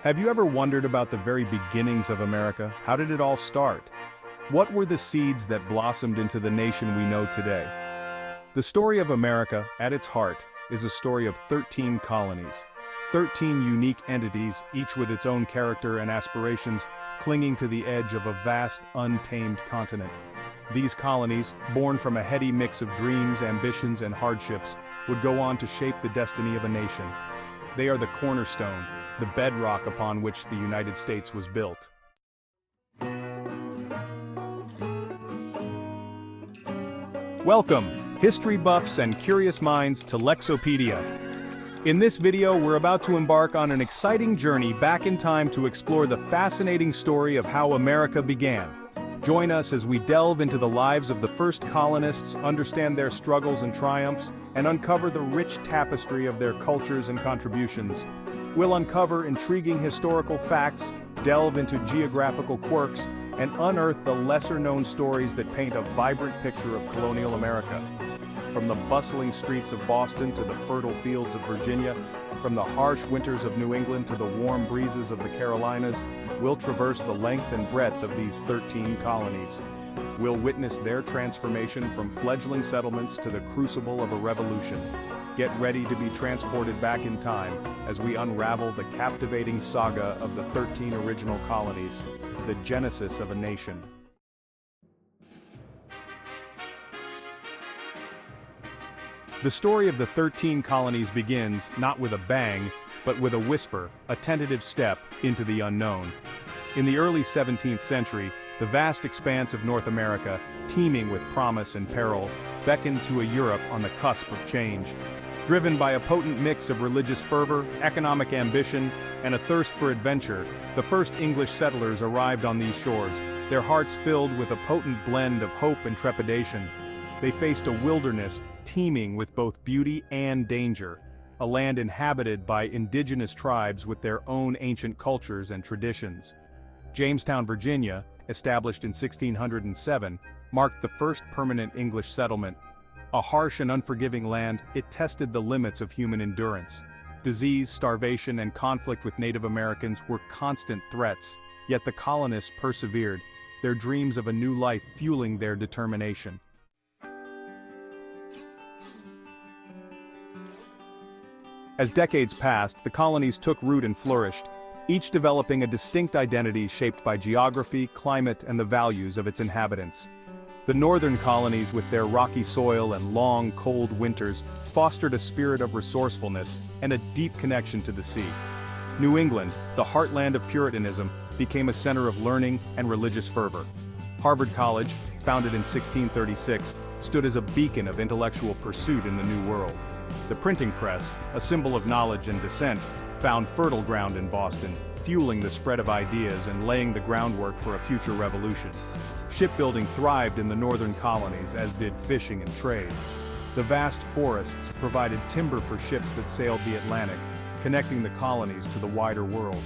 Have you ever wondered about the very beginnings of America? How did it all start? What were the seeds that blossomed into the nation we know today? The story of America, at its heart, is a story of 13 colonies. 13 unique entities, each with its own character and aspirations, clinging to the edge of a vast, untamed continent. These colonies, born from a heady mix of dreams, ambitions, and hardships, would go on to shape the destiny of a nation. They are the cornerstone, the bedrock upon which the United States was built. Welcome, history buffs and curious minds, to Lexopedia. In this video, we're about to embark on an exciting journey back in time to explore the fascinating story of how America began. Join us as we delve into the lives of the first colonists, understand their struggles and triumphs, and uncover the rich tapestry of their cultures and contributions. We'll uncover intriguing historical facts, delve into geographical quirks, and unearth the lesser-known stories that paint a vibrant picture of colonial America. From the bustling streets of Boston to the fertile fields of Virginia, from the harsh winters of New England to the warm breezes of the Carolinas, we'll traverse the length and breadth of these 13 colonies. We'll witness their transformation from fledgling settlements to the crucible of a revolution. Get ready to be transported back in time as we unravel the captivating saga of the 13 original colonies, the genesis of a nation. The story of the 13 colonies begins, not with a bang, but with a whisper, a tentative step into the unknown. In the early 17th century, the vast expanse of North America, teeming with promise and peril, beckoned to a Europe on the cusp of change. Driven by a potent mix of religious fervor, economic ambition, and a thirst for adventure, the first English settlers arrived on these shores, their hearts filled with a potent blend of hope and trepidation. They faced a wilderness teeming with both beauty and danger, a land inhabited by indigenous tribes with their own ancient cultures and traditions. Jamestown, Virginia, established in 1607, marked the first permanent English settlement. A harsh and unforgiving land, it tested the limits of human endurance. Disease, starvation, and conflict with Native Americans were constant threats, yet the colonists persevered, their dreams of a new life fueling their determination. As decades passed, the colonies took root and flourished, each developing a distinct identity shaped by geography, climate, and the values of its inhabitants. The northern colonies, with their rocky soil and long, cold winters, fostered a spirit of resourcefulness and a deep connection to the sea. New England, the heartland of Puritanism, became a center of learning and religious fervor. Harvard College, founded in 1636, stood as a beacon of intellectual pursuit in the New World. The printing press, a symbol of knowledge and dissent, found fertile ground in Boston, fueling the spread of ideas and laying the groundwork for a future revolution. Shipbuilding thrived in the northern colonies, as did fishing and trade. The vast forests provided timber for ships that sailed the Atlantic, connecting the colonies to the wider world.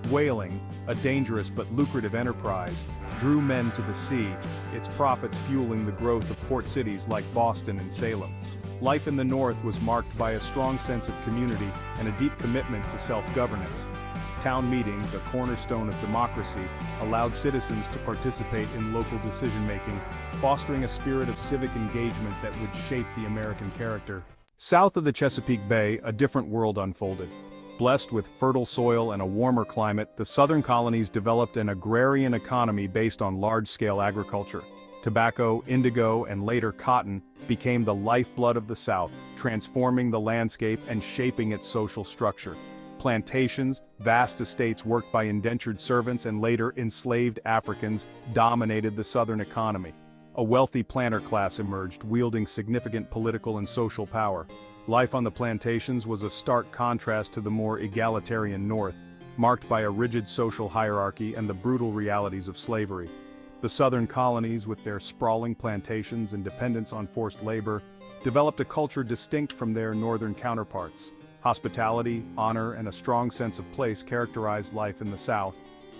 Whaling, a dangerous but lucrative enterprise, drew men to the sea, its profits fueling the growth of port cities like Boston and Salem. Life in the North was marked by a strong sense of community and a deep commitment to self-governance. Town meetings, a cornerstone of democracy, allowed citizens to participate in local decision-making, fostering a spirit of civic engagement that would shape the American character. South of the Chesapeake Bay, a different world unfolded. Blessed with fertile soil and a warmer climate, the southern colonies developed an agrarian economy based on large-scale agriculture. Tobacco, indigo, and later cotton became the lifeblood of the South, transforming the landscape and shaping its social structure. Plantations, vast estates worked by indentured servants and later enslaved Africans, dominated the southern economy. A wealthy planter class emerged, wielding significant political and social power. Life on the plantations was a stark contrast to the more egalitarian North, marked by a rigid social hierarchy and the brutal realities of slavery. The southern colonies, with their sprawling plantations and dependence on forced labor, developed a culture distinct from their northern counterparts. Hospitality, honor, and a strong sense of place characterized life in the South,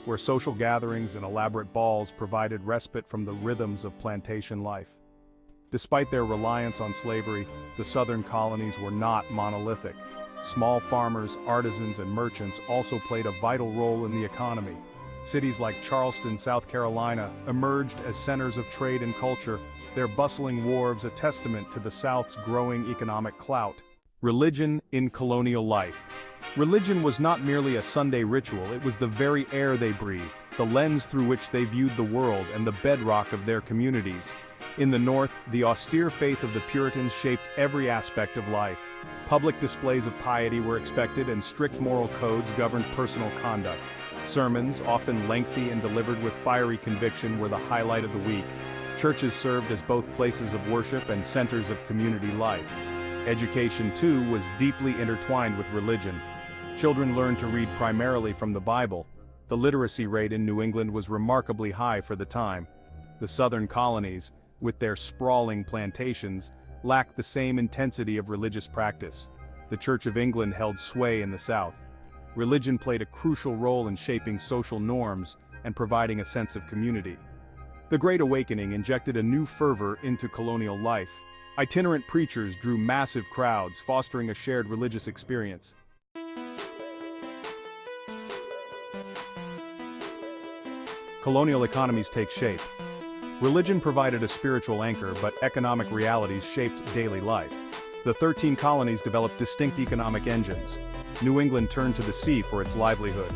where social gatherings and elaborate balls provided respite from the rhythms of plantation life. Despite their reliance on slavery, the southern colonies were not monolithic. Small farmers, artisans, and merchants also played a vital role in the economy. Cities like Charleston, South Carolina, emerged as centers of trade and culture, their bustling wharves a testament to the South's growing economic clout. Religion in colonial life. Religion was not merely a Sunday ritual, it was the very air they breathed, the lens through which they viewed the world and the bedrock of their communities. In the North, the austere faith of the Puritans shaped every aspect of life. Public displays of piety were expected and strict moral codes governed personal conduct. Sermons, often lengthy and delivered with fiery conviction, were the highlight of the week. Churches served as both places of worship and centers of community life. Education, too, was deeply intertwined with religion. Children learned to read primarily from the Bible. The literacy rate in New England was remarkably high for the time. The southern colonies, with their sprawling plantations, lacked the same intensity of religious practice. The Church of England held sway in the South. Religion played a crucial role in shaping social norms and providing a sense of community. The Great Awakening injected a new fervor into colonial life. Itinerant preachers drew massive crowds, fostering a shared religious experience. Colonial economies take shape. Religion provided a spiritual anchor, but economic realities shaped daily life. The 13 colonies developed distinct economic engines. New England turned to the sea for its livelihood.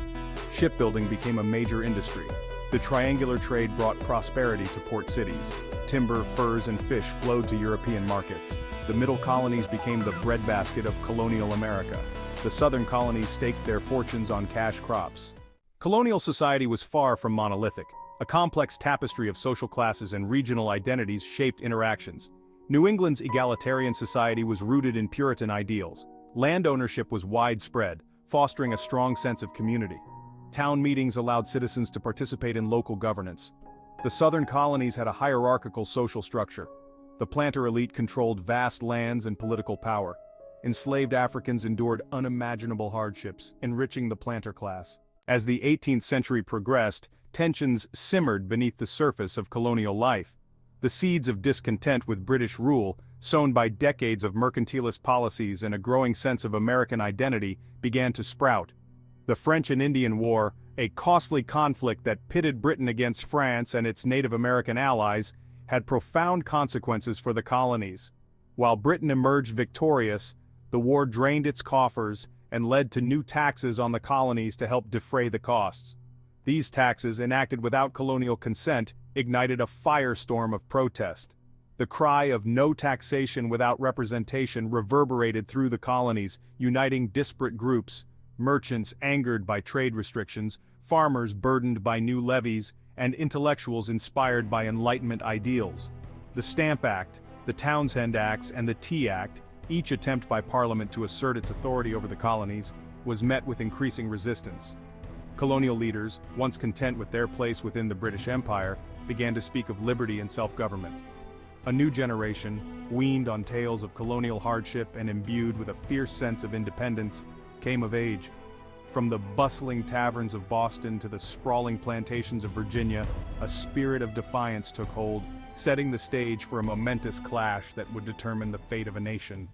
Shipbuilding became a major industry. The triangular trade brought prosperity to port cities. Timber, furs, and fish flowed to European markets. The middle colonies became the breadbasket of colonial America. The southern colonies staked their fortunes on cash crops. Colonial society was far from monolithic. A complex tapestry of social classes and regional identities shaped interactions. New England's egalitarian society was rooted in Puritan ideals. Land ownership was widespread, fostering a strong sense of community. Town meetings allowed citizens to participate in local governance. The southern colonies had a hierarchical social structure. The planter elite controlled vast lands and political power. Enslaved Africans endured unimaginable hardships, enriching the planter class. As the 18th century progressed, tensions simmered beneath the surface of colonial life. The seeds of discontent with British rule, sown by decades of mercantilist policies and a growing sense of American identity, began to sprout. The French and Indian War, a costly conflict that pitted Britain against France and its Native American allies, had profound consequences for the colonies. While Britain emerged victorious, the war drained its coffers and led to new taxes on the colonies to help defray the costs. These taxes, enacted without colonial consent, ignited a firestorm of protest. The cry of no taxation without representation reverberated through the colonies, uniting disparate groups: merchants angered by trade restrictions, farmers burdened by new levies, and intellectuals inspired by Enlightenment ideals. The Stamp Act, the Townshend Acts, and the Tea Act, each attempt by Parliament to assert its authority over the colonies, was met with increasing resistance. Colonial leaders, once content with their place within the British Empire, began to speak of liberty and self-government. A new generation, weaned on tales of colonial hardship and imbued with a fierce sense of independence, came of age. From the bustling taverns of Boston to the sprawling plantations of Virginia, a spirit of defiance took hold, setting the stage for a momentous clash that would determine the fate of a nation.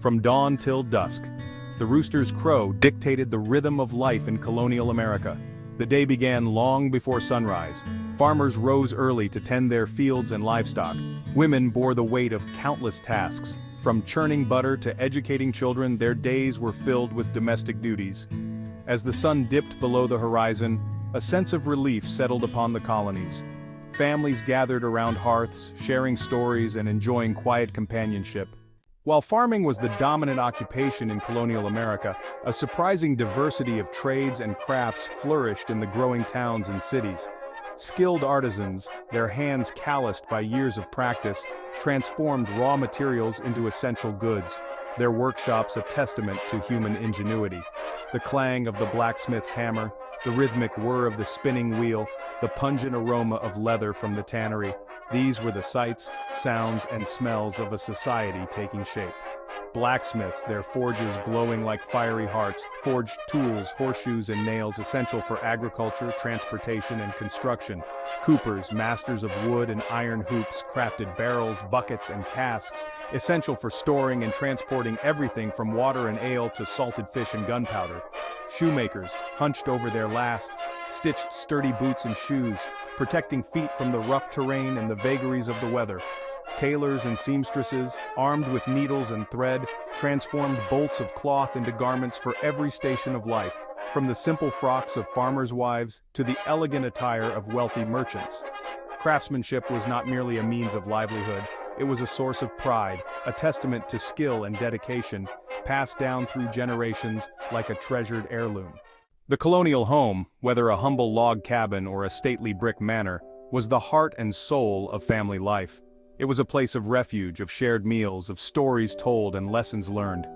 From dawn till dusk, the rooster's crow dictated the rhythm of life in colonial America. The day began long before sunrise. Farmers rose early to tend their fields and livestock. Women bore the weight of countless tasks. From churning butter to educating children, their days were filled with domestic duties. As the sun dipped below the horizon, a sense of relief settled upon the colonies. Families gathered around hearths, sharing stories and enjoying quiet companionship. While farming was the dominant occupation in colonial America, a surprising diversity of trades and crafts flourished in the growing towns and cities. Skilled artisans, their hands calloused by years of practice, transformed raw materials into essential goods, their workshops a testament to human ingenuity. The clang of the blacksmith's hammer, the rhythmic whir of the spinning wheel, the pungent aroma of leather from the tannery, these were the sights, sounds, and smells of a society taking shape. Blacksmiths, their forges glowing like fiery hearts, forged tools, horseshoes and nails essential for agriculture, transportation and construction. Coopers, masters of wood and iron hoops, crafted barrels, buckets and casks, essential for storing and transporting everything from water and ale to salted fish and gunpowder. Shoemakers, hunched over their lasts, stitched sturdy boots and shoes, protecting feet from the rough terrain and the vagaries of the weather. Tailors and seamstresses, armed with needles and thread, transformed bolts of cloth into garments for every station of life, from the simple frocks of farmers' wives to the elegant attire of wealthy merchants. Craftsmanship was not merely a means of livelihood, it was a source of pride, a testament to skill and dedication, passed down through generations like a treasured heirloom. The colonial home, whether a humble log cabin or a stately brick manor, was the heart and soul of family life. It was a place of refuge, of shared meals, of stories told and lessons learned.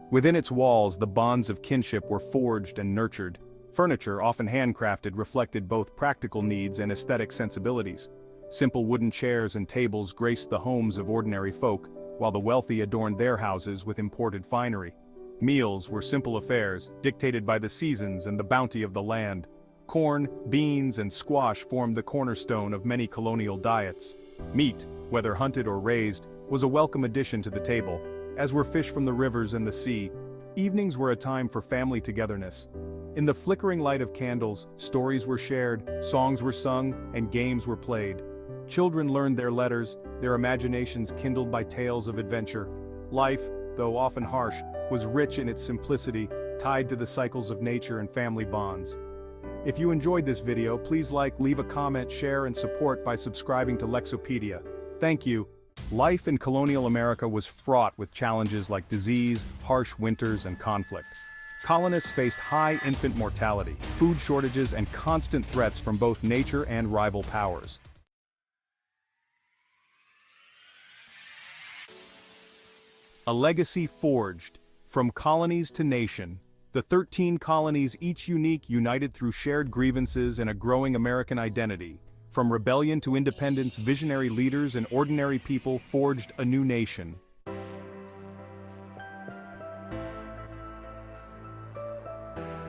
Within its walls, the bonds of kinship were forged and nurtured. Furniture, often handcrafted, reflected both practical needs and aesthetic sensibilities. Simple wooden chairs and tables graced the homes of ordinary folk, while the wealthy adorned their houses with imported finery. Meals were simple affairs, dictated by the seasons and the bounty of the land. Corn, beans, and squash formed the cornerstone of many colonial diets. Meat, whether hunted or raised, was a welcome addition to the table, as were fish from the rivers and the sea. Evenings were a time for family togetherness. In the flickering light of candles, stories were shared, songs were sung, and games were played. Children learned their letters, their imaginations kindled by tales of adventure. Life, though often harsh, was rich in its simplicity, tied to the cycles of nature and family bonds. If you enjoyed this video, please leave a comment, share, and support by subscribing to Lexopedia. Thank you. Life in colonial America was fraught with challenges like disease, harsh winters, and conflict. Colonists faced high infant mortality, food shortages, and constant threats from both nature and rival powers. A legacy forged, from colonies to nation. The 13 colonies, each unique, united through shared grievances and a growing American identity. From rebellion to independence, visionary leaders and ordinary people forged a new nation.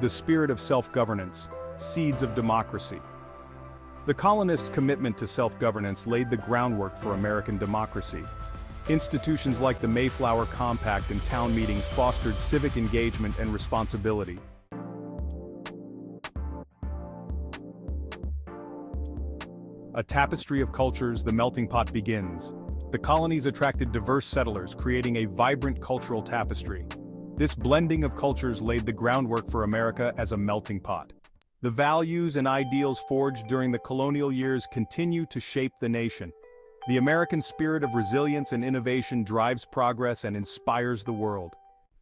The spirit of self-governance, seeds of democracy. The colonists' commitment to self-governance laid the groundwork for American democracy. Institutions like the Mayflower Compact and town meetings fostered civic engagement and responsibility. A tapestry of cultures, the melting pot begins. The colonies attracted diverse settlers, creating a vibrant cultural tapestry. This blending of cultures laid the groundwork for America as a melting pot. The values and ideals forged during the colonial years continue to shape the nation. The American spirit of resilience and innovation drives progress and inspires the world.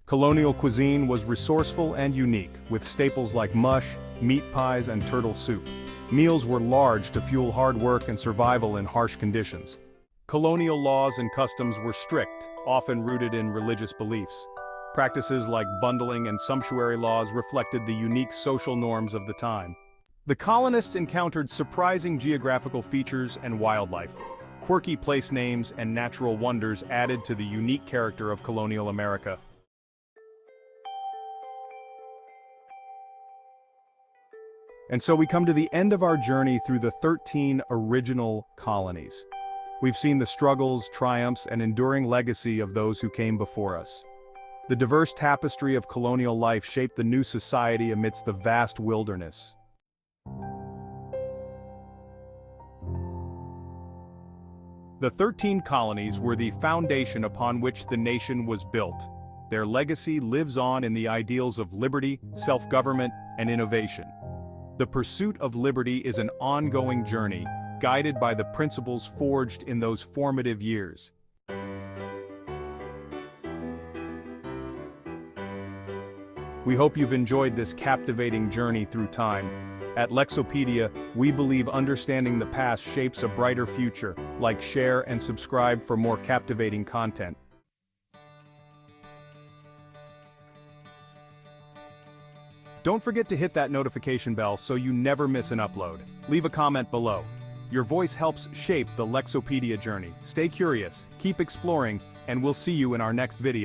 Colonial cuisine was resourceful and unique, with staples like mush, meat pies, and turtle soup. Meals were large to fuel hard work and survival in harsh conditions. Colonial laws and customs were strict, often rooted in religious beliefs. Practices like bundling and sumptuary laws reflected the unique social norms of the time. The colonists encountered surprising geographical features and wildlife. Quirky place names and natural wonders added to the unique character of colonial America. And so we come to the end of our journey through the 13 original colonies. We've seen the struggles, triumphs, and enduring legacy of those who came before us. The diverse tapestry of colonial life shaped the new society amidst the vast wilderness. The 13 colonies were the foundation upon which the nation was built. Their legacy lives on in the ideals of liberty, self-government, and innovation. The pursuit of liberty is an ongoing journey, guided by the principles forged in those formative years. We hope you've enjoyed this captivating journey through time. At Lexopedia, we believe understanding the past shapes a brighter future. Like, share, and subscribe for more captivating content. Don't forget to hit that notification bell so you never miss an upload. Leave a comment below. Your voice helps shape the Lexopedia journey. Stay curious, keep exploring, and we'll see you in our next video.